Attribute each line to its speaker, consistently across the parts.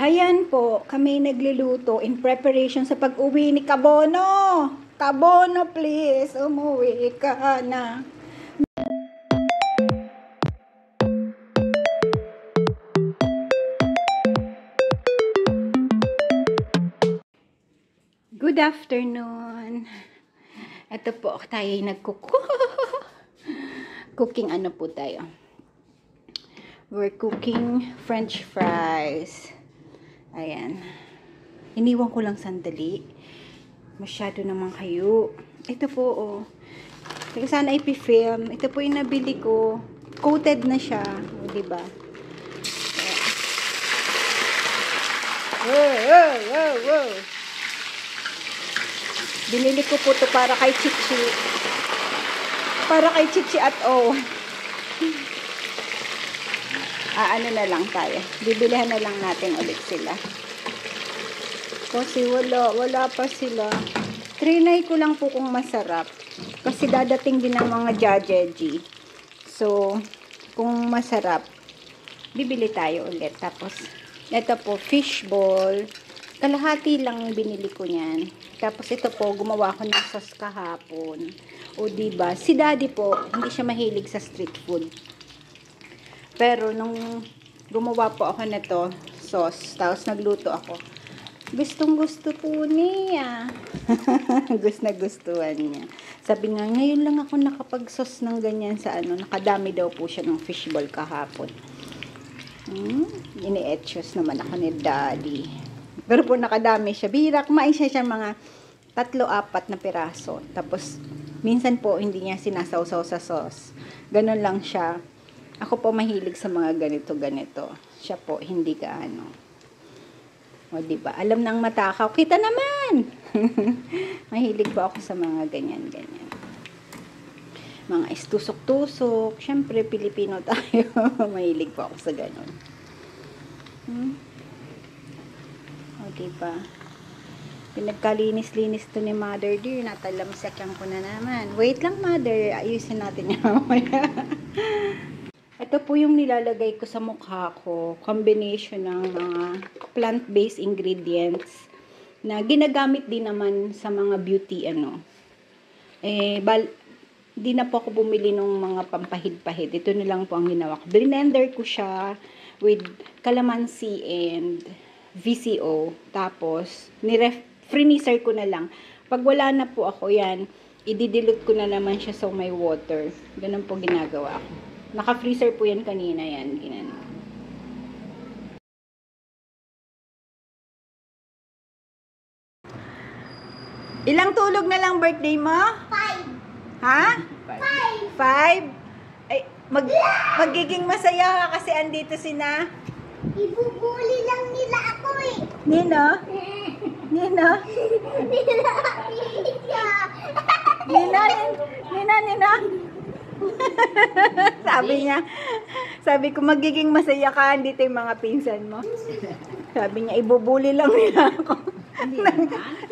Speaker 1: Ayan po, kami nagluluto in preparation sa pag-uwi ni Kabono. Kabono, please, umuwi ka na. Good afternoon. Ito po, tayo cooking ano po tayo. We're cooking French fries. Ayan. Iniwan ko lang sandali. Masyado naman kayo. Ito po, oh. Kaya sana ipifilm. Ito po yung nabili ko. Coated na siya. O, diba? Wow. Binili ko po to para kay Chichi. Para kay Chichi at O. Ano na lang tayo. Bibilihan na lang natin ulit sila. Kasi wala pa sila. Trinay ko lang po kung masarap. Kasi dadating din ang mga jajeji. So, kung masarap, bibili tayo ulit. Tapos, ito po, fishball. Kalahati lang binili ko niyan. Tapos ito po, gumawa ko ng sauce kahapon. O diba, si daddy po, hindi siya mahilig sa street food. Pero nung gumawa po ako nito, sauce, tapos nagluto ako, gustong-gusto po niya. Gustuhan niya. Sabi nga, ngayon lang ako nakapag-sauce ng ganyan sa ano, nakadami daw po siya ng fishball kahapon. Ini-etchos naman ako ni daddy. Pero po nakadami siya. Bihira, kumain siya mga 3-4 na piraso. Tapos, minsan po, hindi niya sinasawsaw sa sauce. Ganon lang siya. Ako po mahilig sa mga ganito. Siya po, hindi gaano. O, diba? Alam ng matakaw. Kita naman! Mahilig po ako sa mga ganyan. Mga istusok-tusok. Siyempre, Pilipino tayo. Mahilig po ako sa ganon. O, diba? Pinagkalinis-linis to ni Mother dear. Natalamsakan ko na naman. Wait lang, Mother. Ayusin natin yung mamaya. Ito po yung nilalagay ko sa mukha ko. Combination ng mga plant-based ingredients na ginagamit din naman sa mga beauty di na po ako bumili ng mga pampahid-pahid. Ito na lang po ang ginawa ko. Blender ko siya with calamansi and VCO. Tapos, freezer ko na lang. Pag wala na po ako yan, i-dilute ko na naman siya sa may water. Ganun po ginagawa ko. Naka-freezer po yan kanina yan. Ginano. Ilang tulog na lang birthday mo? 5. Ha? 5? Ay, magiging masaya ka kasi andito sina.
Speaker 2: Ibubuli lang nila ako eh.
Speaker 1: Nino? Nino? Nino? Sabi ko magiging masaya ka, dito yung mga pinsan mo. Sabi niya, ibubuli lang nila ako.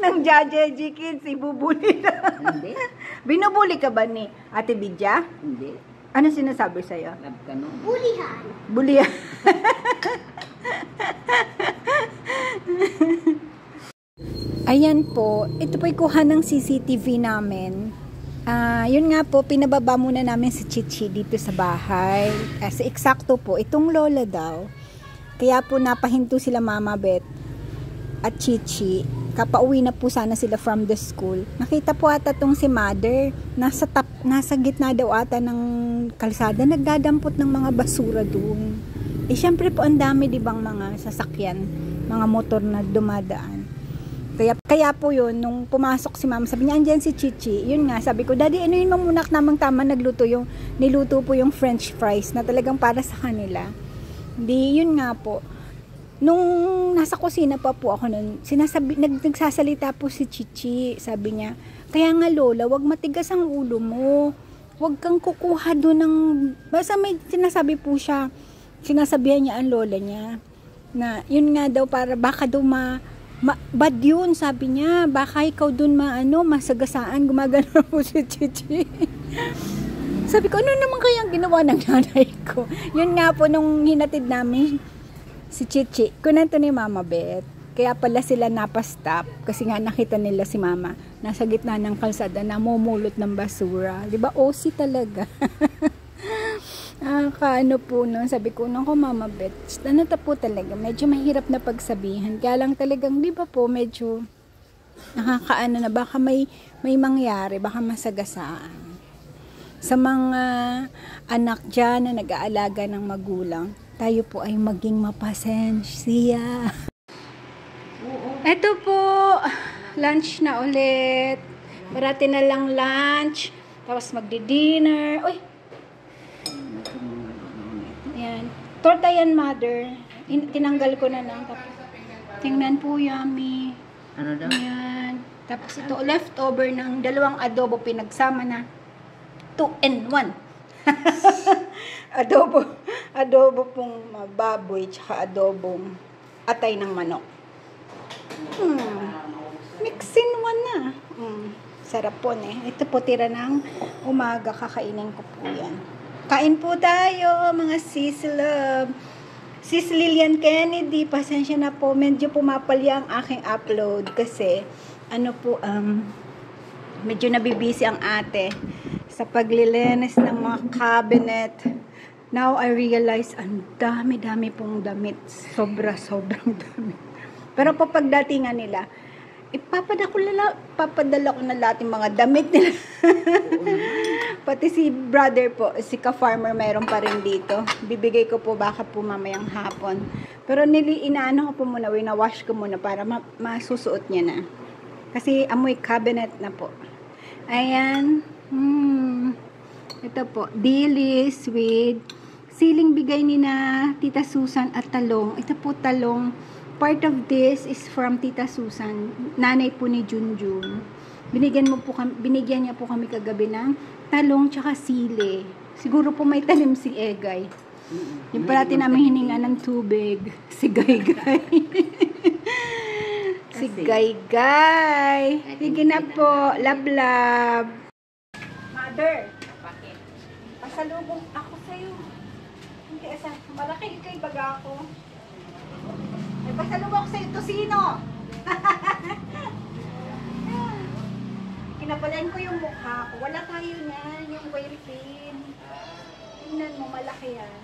Speaker 1: ng Jajeji kids, ibubuli lang.
Speaker 3: Hindi.
Speaker 1: Binubuli ka ba ni Ate Bidya?
Speaker 3: Hindi.
Speaker 1: Ano sinasabi sa'yo?
Speaker 3: Love ka no?
Speaker 1: Bulihan. Ayan po, ito po kuha ng CCTV namin. Yun nga po, pinababa muna namin si Chichi dito sa bahay. Kasi eksakto po, itong lola daw. Kaya po napahinto sila Mama Beth at Chichi. Kapauwi na po sana sila from the school. Nakita po ata tong si Mother. Nasa gitna daw ata ng kalsada. Nagdadampot ng mga basura doon. Syempre po ang dami dibang mga sasakyan. Mga motor na dumadaan. Kaya po yun, nung pumasok si Mama, sabi niya, andyan si Chichi. Yun nga, sabi ko, Daddy, ano yun mamunak namang tama niluto po yung French fries na talagang para sa kanila. Hindi, yun nga po. Nung nasa kusina pa po ako nun, nagsasalita po si Chichi. Sabi niya, kaya nga Lola, wag matigas ang ulo mo. Wag kang kukuha doon ng... Basta may sinasabi po siya, sinasabihan niya ang lola niya. Na yun nga daw, para baka daw bad yun, sabi niya. Baka ikaw doon masagasaan. Gumagano po si Chichi. Sabi ko, ano naman kayang ginawa ng nanay ko? Yun nga po, nung hinatid namin, Si Chichi, kunento ni Mama Beth. Kaya pala sila napastop kasi nga nakita nila si Mama nasa gitna ng kalsada namumulot ng basura. 'Di ba? OC talaga. Kaano po nun, sabi ko nung ko Mama Beth, ano ta po talaga, medyo mahirap na pagsabihan. Kaya lang talagang, 'di ba po, medyo nakakaano na, baka may mangyari, baka masagasaan. Sa mga anak dyan na nag-aalaga ng magulang, tayo po ay maging mapasensya. Ito po, lunch na ulit. Parati na lang lunch. Tapos magdi-dinner. Uy! Ayan. Torta yan, mother. Tinanggal ko na lang. Tapos, tingnan po, yummy.
Speaker 3: Ano daw?
Speaker 1: Ayan. Tapos ito, leftover ng 2 adobo pinagsama na. 2 in 1. Adobo pong baboy, tsaka adobong atay ng manok. Mix in one na. Sarap po Ito po tira ng umaga, kakainin ko po yan. Kain po tayo, mga sis love. Sis Lillian Kennedy, pasensya na po, medyo pumapalya ang aking upload kasi medyo nabibisi ang ate sa paglilinis ng mga cabinet. Now I realize, ang dami-dami pong damit. Sobrang dami. Pero po pagdatingan nila, papadala ko na lahat yung mga damit nila. Pati si brother po, si ka-farmer, mayroon pa rin dito. Bibigay ko po baka po mamayang hapon. Pero inaano ko po muna, wina-wash ko muna para masusuot niya na. Kasi amoy cabinet na po. Ayan. Ito po, dilis with siling bigay ni na Tita Susan at talong. Ito po talong. Part of this is from Tita Susan, nanay po ni Junjun. Binigyan niya po kami kagabi ng talong tsaka sili. Siguro po may tanim si Egay. Yung parati namin hininga ng tubig. Si Gaygay. Si Gaygay. Sige na po. Love. Mother, pasalubong ako sa'yo. Hindi, malaki kay baga ako. May pasalubong sa'yo, tosino. Kinapalan ko yung mukha ko. Wala tayo niyan, yung whale pin. Tingnan mo, malaki yan.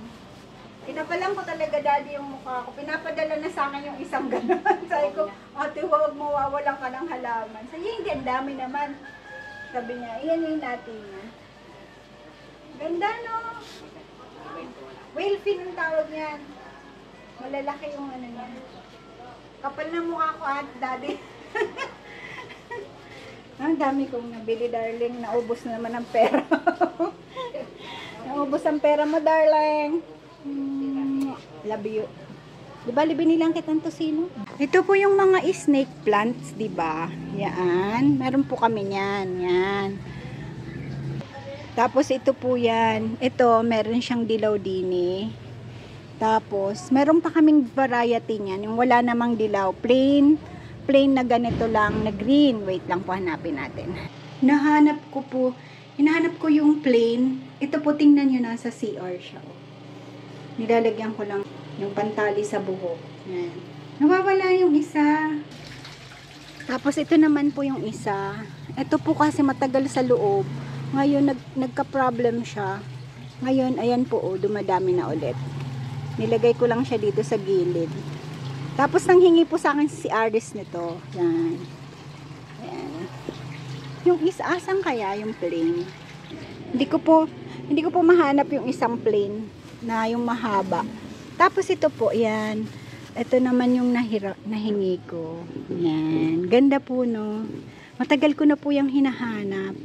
Speaker 1: Kinapalan ko talaga, daddy, yung mukha ko. Pinapadala na sa akin yung isang gano'n. Sabi ko, ate, huwag mawawalan ka ng halaman. Sabi, hindi, ang dami naman. Sabi niya, iyan yung natin niya. Ganda, no? Whale fin ang tawag niyan. Malalaki yung ano niya. Kapal na mukha ko at daddy. Ang dami kong nabili, darling. Naubos na naman ang pera. Naubos ang pera mo, darling. Love you. Diba, binilang kitang tosino? Ito po yung mga snake plants, diba? Yan. Meron po kami yan. Yan. Tapos ito po yan. Ito, meron siyang dilaw dini. Tapos, meron pa kaming variety niyan. Yung wala namang dilaw. Plain na ganito lang, na green. Wait lang po, hanapin natin. Hinahanap ko yung plain. Ito po, tingnan nyo, nasa CR siya. Nilalagyan ko lang yung pantali sa buhok. Yan. Nawawala yung isa. Tapos, ito naman po yung isa. Ito po kasi matagal sa loob. Ngayon, nagka-problem siya. Ngayon, ayan po, dumadami na ulit. Nilagay ko lang siya dito sa gilid. Tapos nanghingi po sa akin si Aris nito. Yan. Ayan. Yung isa-asang kaya yung plain. Hindi ko po mahanap yung isang plain na yung mahaba. Tapos ito po, yan. Ito naman yung nahingi ko. Yan. Ganda po, no? Matagal ko na po yung hinahanap.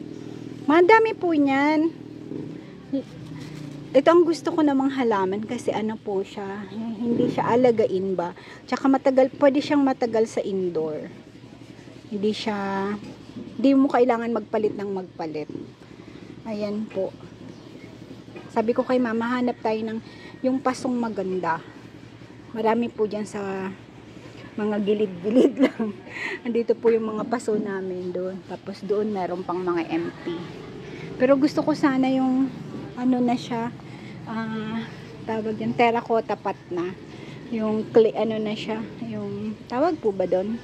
Speaker 1: Madami po niyan. Ito ang gusto ko namang halaman kasi ano po siya, hindi siya alagain ba. Tsaka pwede siyang matagal sa indoor. Hindi mo kailangan magpalit ng magpalit. Ayan po. Sabi ko kay mama, hanap tayo ng yung pasong maganda. Marami po dyan sa mga gilid-gilid lang. Andito po yung mga paso namin doon. Tapos doon meron pang mga empty. Pero gusto ko sana yung ano na siya, tawag yan, terracotta pot na. Yung clay, ano na siya, yung tawag po ba doon?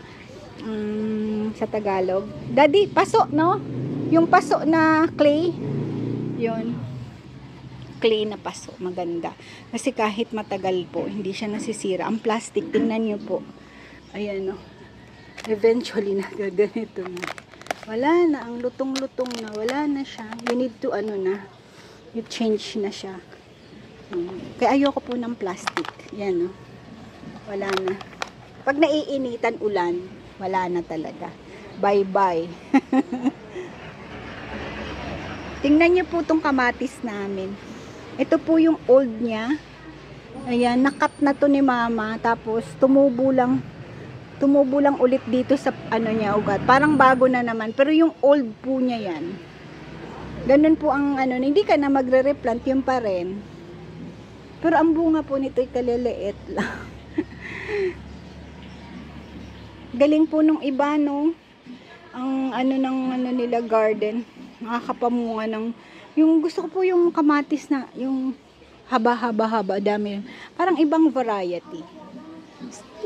Speaker 1: Sa Tagalog. Daddy, paso, no? Yung paso na clay, yun. Clay na paso, maganda. Kasi kahit matagal po, hindi siya nasisira. Ang plastic, tingnan nyo po. Ayan, no? Eventually, nagaganito na. Wala na, ang lutong-lutong na. Wala na siya. You need to, you change na siya. Kaya ayoko po ng plastic. Yan, no? Wala na. Pag naiinitan ulan, wala na talaga. Bye-bye. Tingnan niyo po itong kamatis namin. Ito po yung old niya. Ayan, nakat na to ni mama. Tapos, tumubo lang ulit dito sa niya, ugat. Parang bago na naman. Pero yung old po niya yan. Ganun po ang hindi ka na magre-replant, yun pa rin. Pero ang bunga po nito ay kaliliit lang. Galing po nung iba, no? Ang nila garden. Nakakapamunga ng, yung gusto ko po yung kamatis na, yung haba, dami. Parang ibang variety.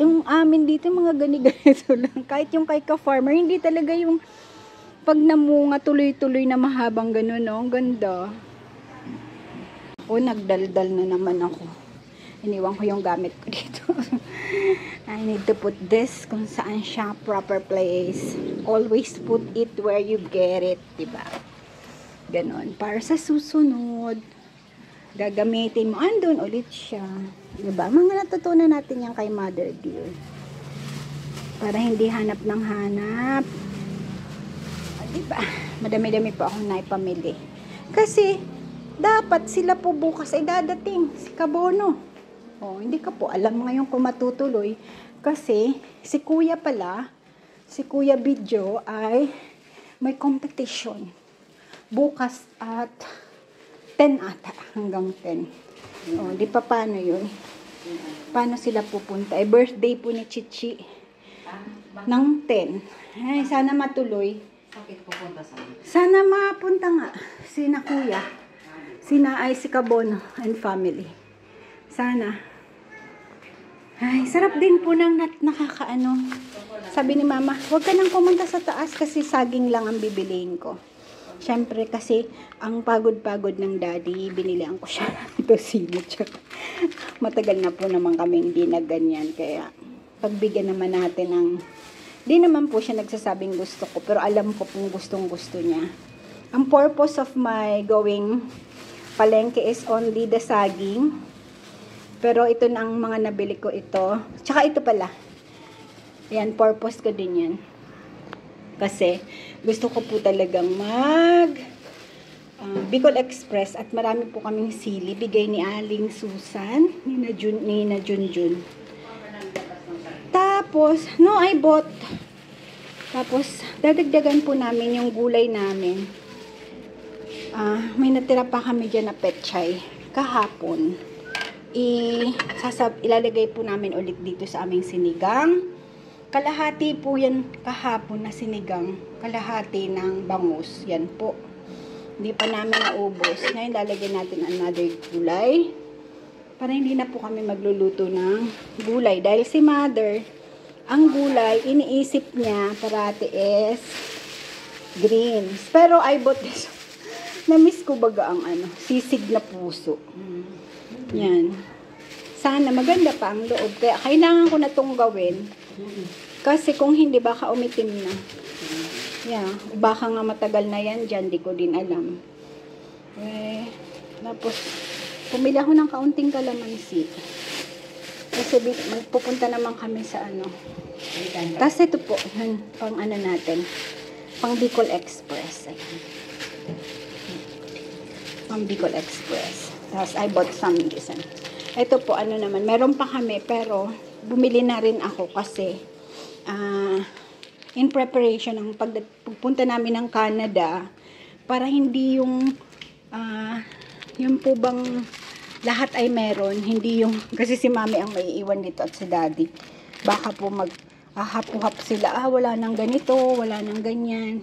Speaker 1: Yung amin dito, mga ganito lang. Kahit yung kay ka-farmer, hindi talaga yung pag namunga, tuloy-tuloy na mahabang ganun, no? Ganda. O, nagdaldal na naman ako. Iniwan ko yung gamit ko dito. I need to put this kung saan siya proper place. Always put it where you get it, diba? Ganon. Para sa susunod, gagamitin mo. Andun ulit siya. Diba? Mga natutunan natin yan kay Mother Dear. Para hindi hanap ng hanap. Diba? Madami-dami pa ako na ipamili. Kasi, dapat sila po bukas ay dadating. Si Kabono. Oh, hindi ka po alam ngayon kung matutuloy kasi si Kuya Bidyo ay may competition bukas at 10 ata, hanggang 10. Oh, di pa paano yun? Paano sila pupunta? Eh, birthday po ni Chichi ng 10. Ay, sana matuloy. Sana mapunta nga si Kuya. Si Kabono and family. Sana. Ay, sarap din po ng nakakaano. Sabi ni Mama, huwag ka nang pumunta sa taas kasi saging lang ang bibiliin ko. Siyempre kasi ang pagod-pagod ng daddy, binilihan ko siya ito sino. Matagal na po naman kami hindi na ganyan. Kaya pagbigyan naman natin ng, di naman po siya nagsasabing gusto ko, pero alam ko pong gustong-gusto niya. Ang purpose of my going palengke is only the saging. Pero ito na ang mga nabili ko ito. Tsaka ito pala. Ayan, purpose ko din yan. Kasi gusto ko po talagang Bicol Express at marami po kaming sili. Bigay ni Aling Susan, ni na Junjun. Tapos, I bought. Tapos, dadagdagan po namin yung gulay namin. May natira pa kami dyan na petchay. Kahapon. Ilalagay po namin ulit dito sa aming sinigang. Kalahati po yan kahapon na sinigang. Kalahati ng bangus. Yan po. Hindi pa namin naubos. Ngayon lalagyan natin another gulay. Para hindi na po kami magluluto ng gulay. Dahil si Mother, ang gulay, iniisip niya parati is greens. Pero I bought this. Na-miss ko baga ang sisig na puso. Yan. Sana maganda pa ang loob. Kaya kailangan ko na itong gawin. Kasi kung hindi, baka umitim na. Yeah. Baka nga matagal na yan dyan. Di ko din alam. Tapos, pumili ako ng kaunting kalamansi. Kasi magpupunta naman kami sa Tapos ito po, pang natin. Pang Bicol Express. Ayan. Pang Bicol Express. Tapos, I bought some this. Ito po, naman. Meron pa kami, pero bumili na rin ako kasi in preparation ng pagpunta namin ng Canada para hindi yung po bang lahat ay meron, hindi yung, kasi si Mami ang may iwan dito at si Daddy. Baka po hap-hap sila, wala nang ganito, wala nang ganyan.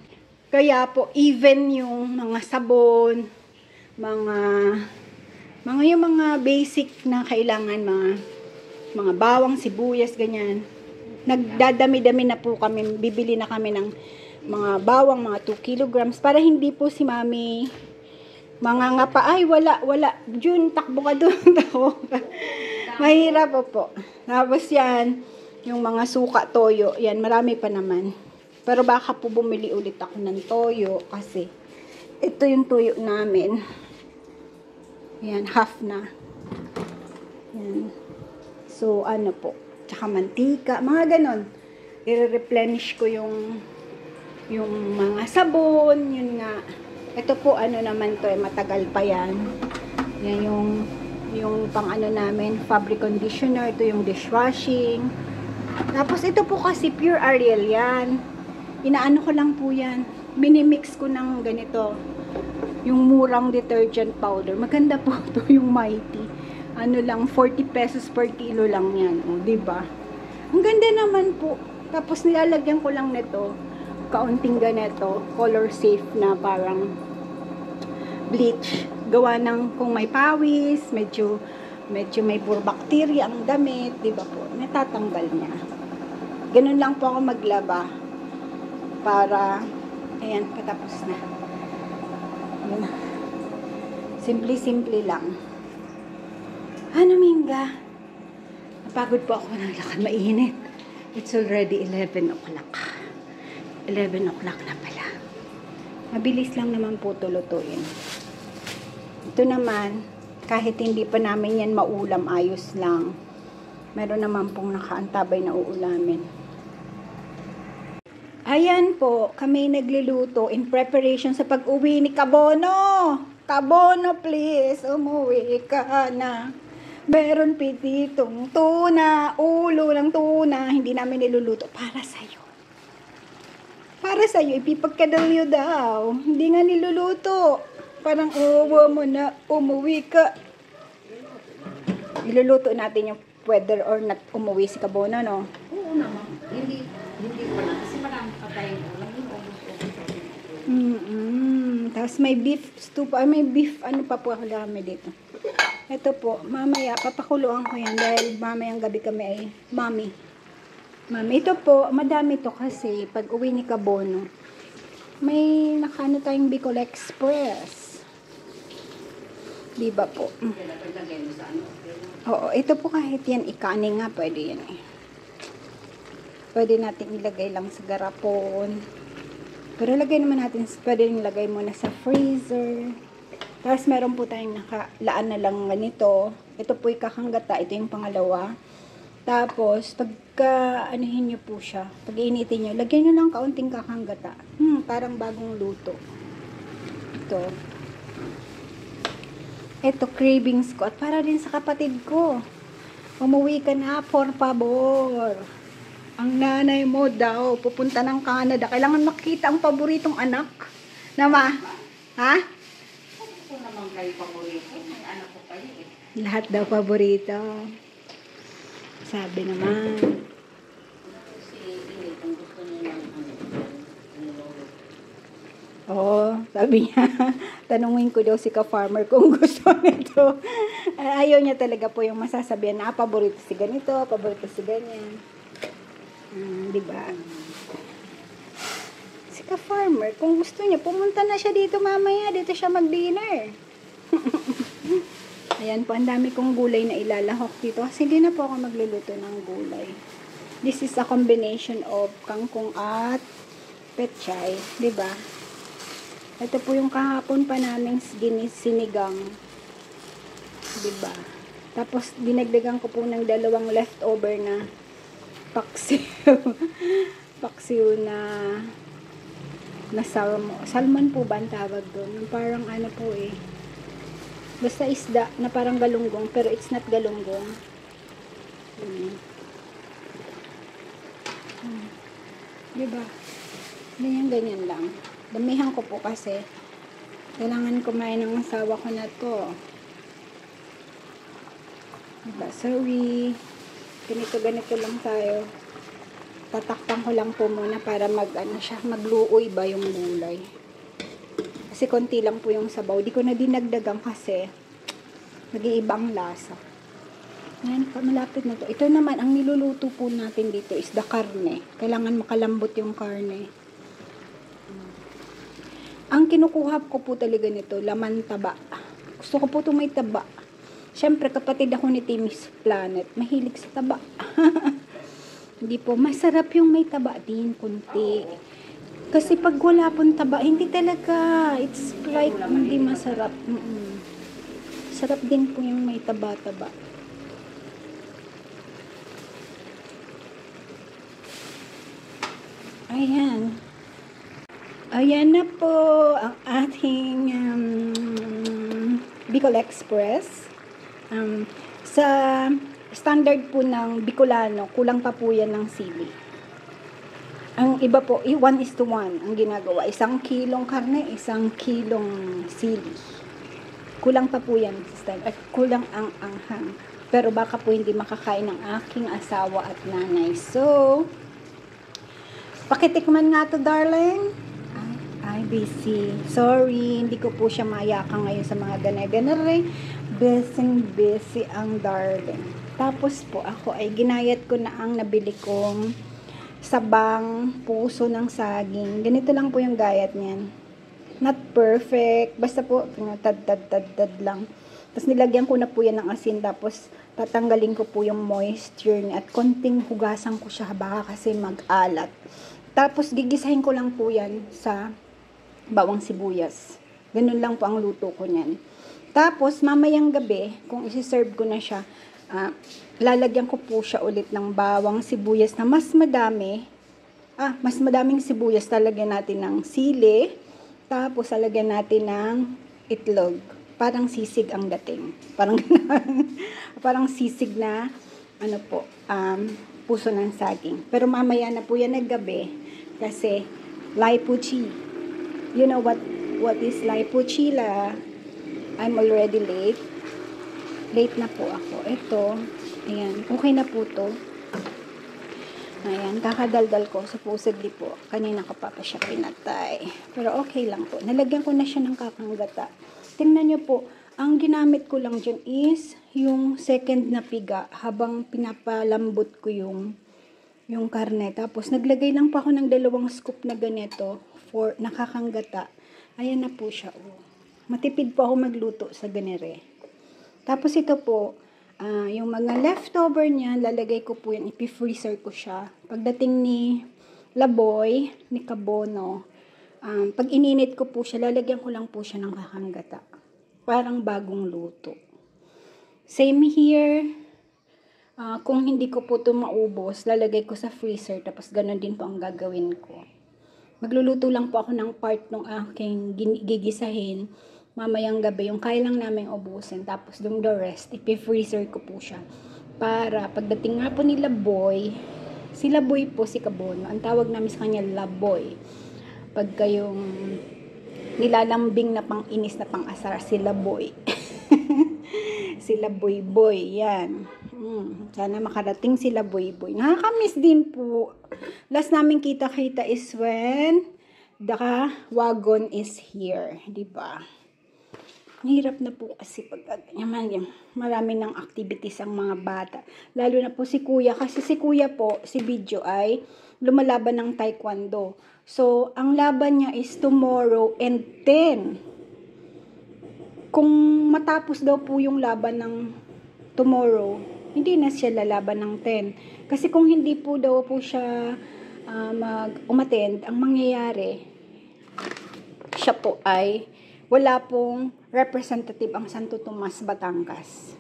Speaker 1: Kaya po, even yung mga sabon, mga basic na kailangan, mga mga bawang, sibuyas, ganyan. Nagdadami-dami na po kami, bibili na kami ng mga bawang, mga 2 kilograms, para hindi po si mami mangangapa, ay wala, June, takbo ka doon, takbo ka. Mahirap po. Tapos yan, yung mga suka, toyo, yan, marami pa naman. Pero baka po bumili ulit ako ng toyo, kasi ito yung toyo namin. Yan, half na. Yan. So, ano po, tsaka mantika, mga ganon. I-replenish ko yung mga sabon, yun nga. Ito po, ano naman to, matagal pa yan. Yan yung pang ano namin, fabric conditioner, ito yung dishwashing. Tapos ito po kasi pure Ariel yan. Inaano ko lang po yan. Minimix ko ng ganito. Yung murang detergent powder. Maganda po to yung Mighty. Ano lang, 40 pesos per kilo lang yan. O, diba? Ang ganda naman po. Tapos nilalagyan ko lang nito, kaunting ganito, color safe na parang bleach. Gawa ng kung may pawis, medyo may puro bacteria ang damit, di ba po? Natatanggal niya. Ganun lang po ako maglaba para, ayan, patapos na. Ayan. Simple lang. Ano, Minga? Napagod po ako ng lakad, mainit. It's already 11 o'clock. 11 o'clock na pala. Mabilis lang naman po tulutuin. Ito naman, kahit hindi pa namin yan maulam, ayos lang. Meron naman pong nakaantabay na uulamin. Ayan po, kami nagluluto in preparation sa pag-uwi ni Kabono. Kabono, please, umuwi ka na. Meron pititong tuna, ulo ng tuna, hindi namin niluluto para sa'yo. Para sa'yo, ipipagkadalyo daw. Hindi nga niluluto. Parang, uwa mo na, umuwi ka. Iluluto natin yung whether or not umuwi si Kabono, no?
Speaker 3: Oo naman. Hindi pa na. Kasi marami pa tayong ulam.
Speaker 1: Tapos may beef stew pa. May beef, ano pa po kami dito. Ito po, mamaya, papakuluan ko yan dahil mamayang gabi kami ay mami, ito po, madami to kasi pag uwi ni Kabono, may nakano tayong Bicol Express. Diba po? Oo, ito po kahit yan ikanin nga, pwede yan eh. Pwede natin ilagay lang sa garapon. Pero lagay naman natin, pwede nilagay muna sa freezer. Tapos meron po tayong nakalaan na lang ganito. Ito po yung kakanggata. Ito yung pangalawa. Tapos, pagka anuhin nyo po siya, pag iinitin nyo, lagyan nyo lang kaunting kakanggata. Parang bagong luto. Ito, cravings ko. At para din sa kapatid ko. Umuwi ka na, por favor. Ang nanay mo daw, pupunta ng Canada. Kailangan makita ang paboritong anak. Nama? Ha?
Speaker 3: Kung naman kayo paborito, may anak ko kayo eh.
Speaker 1: Lahat daw paborito. Sabi naman.
Speaker 3: Si Ili, kung gusto niya ng
Speaker 1: Oo, sabi niya, tanungin ko daw si ka-farmer kung gusto nito. Ayaw niya talaga po yung masasabihan na paborito si ganito, paborito si ganyan. Diba? Si ka-farmer, kung gusto niya, pumunta na siya dito mamaya, dito siya mag-dinner. Ayan po, ang dami kong gulay na ilalahok dito kasi hindi na po ako magluluto ng gulay. This is a combination of kangkong at pechay, diba? Ito po yung kahapon pa naming sinigang. Diba? Tapos, dinagdagan ko po ng 2 leftover na paksiw. Paksiw na salmon po ba ang tawag doon? Parang ano po eh. Basta isda na parang galunggong, pero it's not galunggong. Diba? Ganyan lang. Damihan ko po kasi kailangan kumain ng asawa ko na to. Diba? Sorry. Ganito lang tayo. Tatakpan ko lang po muna para magluoy ba yung gulay. Kasi konti lang po yung sabaw. Di ko na dinagdagan kasi nag-iibang lasa. Ayan, malapit na to. Ito naman, ang niluluto po natin dito is the karne. Kailangan makalambot yung karne. Ang kinukuha ko po talaga nito, laman taba. Gusto ko po ito may taba. Siyempre, kapatid ako ni Timmy's Planet. Mahilig sa taba. Hindi po, masarap yung may taba din, kunti. Kasi pag wala pong taba, hindi talaga. It's like, hindi masarap. Sarap din po yung may taba-taba. Ayan. Ayan na po ang ating Bicol Express. Sa standard po ng Bicolano, kulang pa po yan ng sili. Ang iba po, 1:1 ang ginagawa. 1 kilong karne, 1 kilong sili. Kulang pa po yan at kulang ang anghang. Pero baka po hindi makakain ng aking asawa at nanay. So, pakitikman nga to, darling. Ay, busy. Sorry, hindi ko po siya mayakang ngayon sa mga gana-ganare. Busy ang darling. Tapos po, ako ay ginayat ko na ang nabili kong sabang puso ng saging. Ganito lang po yung gayat niyan. Not perfect. Basta po, tad lang. Tapos nilagyan ko na po yan ng asin. Tapos tatanggalin ko po yung moisture niya. At konting hugasan ko siya baka kasi mag-alat. Tapos gigisahin ko lang po yan sa bawang sibuyas. Ganun lang po ang luto ko niyan. Tapos mamayang gabi, kung isi-serve ko na siya, lalagyan ko po siya ulit ng bawang sibuyas na mas madami. Mas madaming sibuyas. Lalagyan natin ng sili. Tapos lalagyan natin ng itlog. Parang sisig ang dating. Parang sisig na puso ng saging. Pero mamaya na po yan ng gabi kasi Lai-Pu-Chi. You know what is Lai-Pu-Chi la? I'm already late. Late na po ako. Ito, ayan, okay na po to. Ayan, kakadaldal ko. Supposedly po, kanina ko pa siya pinatay. Pero okay lang po. Nalagyan ko na siya ng kakanggata. Tingnan nyo po, ang ginamit ko lang dyan is yung second na piga habang pinapalambot ko yung karne. Tapos naglagay lang pa ako ng 2 scoop na ganito for nakakanggata. Ayan na po siya. Matipid po ako magluto sa ganire. Tapos ito po, yung mga leftover niya, lalagay ko po yan, ipi-freezer ko siya. Pagdating ni Laboy, ni Kabono, pag ininit ko po siya, lalagyan ko lang po siya ng kakanggata. Parang bagong luto. Same here. Kung hindi ko po ito maubos, lalagay ko sa freezer, tapos ganun din po ang gagawin ko. Magluluto lang po ako ng part ng aking gigisahin mamayang gabi, yung kaya lang namin ubusin, tapos yung the rest, ipi-freezer ko po siya. Para pagdating nga po ni Laboy, si Laboy po, si Kabono, ang tawag namin sa kanya Laboy. Pagka yung nilalambing na pang-inis na pang-asar, si Laboy. Sila Boy-Boy, yan. Sana makarating sila Boy-Boy. Nakakamiss din po. Last namin kita-kita is when the wagon is here. Diba? Hirap na po kasi pag marami ng activities ang mga bata. Lalo na po si Kuya. Kasi si Kuya po, si Bidyo ay lumalaban ng taekwondo. So, ang laban niya is tomorrow and 10. Kung matapos daw po yung laban ng tomorrow, hindi na siya lalaban ng 10. Kasi kung hindi po daw po siya umattend, ang mangyayari, siya po ay wala pong representative ang Santo Tomas, Batangas.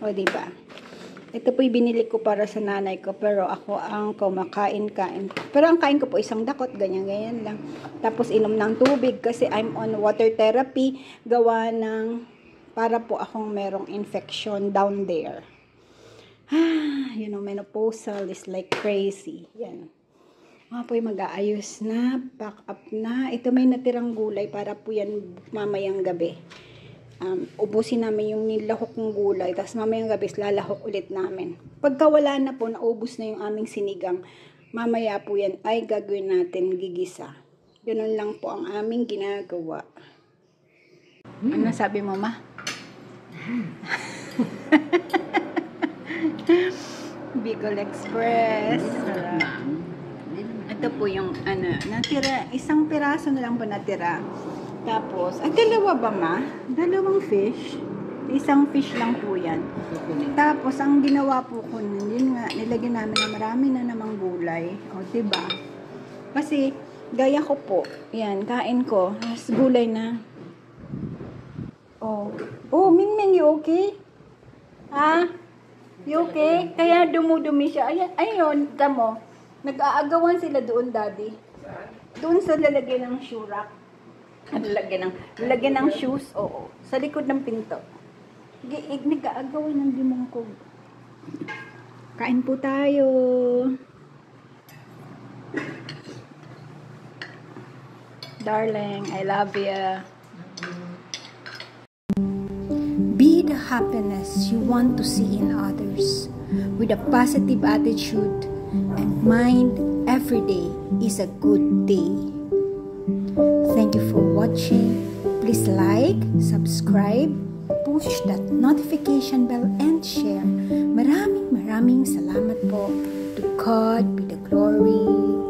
Speaker 1: O, diba? Ito po binili ko para sa nanay ko, pero ako ang kumakain-kain. Pero ang kain ko po isang dakot, ganyan-ganyan lang. Tapos inom ng tubig kasi I'm on water therapy, gawa ng para po akong merong infection down there. Menopausal is like crazy. Yan. Mga po yung mag-aayos na, pack up na. Ito may natirang gulay para po yan mamayang gabi. Ubusin namin yung nilahok ng gulay, tapos mamayang gabi lalahok ulit namin. Pagka wala na po, naubos na yung aming sinigang, mamaya po yan ay gagawin natin gigisa. Ganun lang po ang aming ginagawa. Ano sabi mo, ma? Bicol Express. Sarap. Ito po yung natira, isang piraso na lang po natira. Tapos, dalawa ba ma? Dalawang fish. Isang fish lang po yan. Tapos, ang ginawa po ko nun, yun nga, nilagyan namin na marami na namang gulay. O, diba? Kasi, gaya ko po, yan, kain ko, tapos gulay na. Oh, Mingming, you okay? Ha? You okay? Kaya dumudumi siya. Ayun, tamo. Nag-aagawan sila doon, daddy. Doon sa lalagyan ng shoe rack. Lalagyan ng shoes, oo. Sa likod ng pinto. Nag-aagawan ng dimongkog. Kain po tayo. Darling, I love you. Be the happiness you want to see in others with a positive attitude and mind. Every day is a good day. Thank you for watching. Please like, subscribe, push that notification bell and share. Maraming salamat po. To God be the glory.